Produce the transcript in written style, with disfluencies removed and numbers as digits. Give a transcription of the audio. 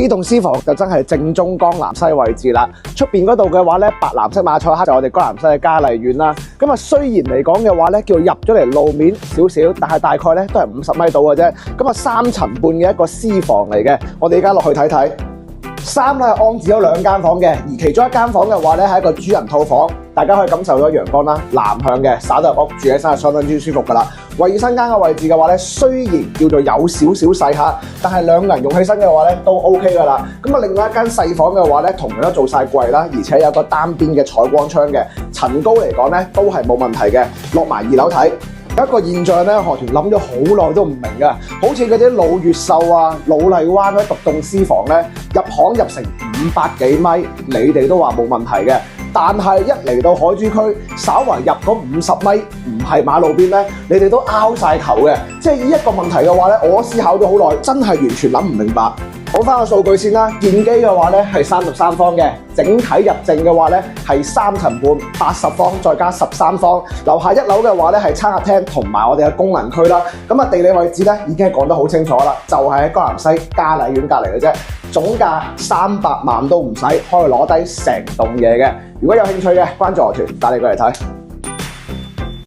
呢棟私房就真係正宗江南西位置啦。出邊嗰度嘅話咧，白藍色馬賽克就我哋江南西嘅嘉麗苑啦。咁啊，雖然嚟講嘅話咧，叫入咗嚟路面少少，但係大概咧都係50米度嘅啫。咁啊，3層半嘅一個私房嚟嘅。我哋而家落去睇睇。3樓係安置咗2間房嘅，而其中一間房嘅話咧係一個主人套房，大家可以感受到陽光啦，南向嘅，灑到入屋住起身係相當之舒服噶啦。衛生間嘅位置嘅話咧，雖然叫做有少少細客，但係2個人用起身嘅話咧都 OK 噶啦。咁啊，另外一間細房嘅話咧，同樣都做晒櫃啦，而且有個單邊嘅採光窗嘅，層高嚟講咧都係冇問題嘅。落埋2樓睇。有一個現象咧，何團諗咗好耐都唔明㗎，好似嗰啲老越秀啊、老荔灣嗰啲獨棟私房咧，入行入成500幾米，你哋都話冇問題嘅。但係一嚟到海珠區，稍為入嗰50米唔係馬路邊咧，你哋都拗晒頭嘅。即係呢一個問題嘅話咧，我思考咗好耐，真係完全諗唔明白。講翻個數據先啦，建基嘅話咧係33方嘅，整體入證嘅話咧係3層半80方，再加13方。樓下1樓嘅話咧係餐客廳同埋我哋嘅功能區啦。咁啊，地理位置咧已經係講得好清楚啦，就係喺江南西嘉麗苑隔離嘅啫。總價300萬都唔使，可以攞低成棟嘢嘅。如果有興趣嘅，關注我團，帶你過嚟睇。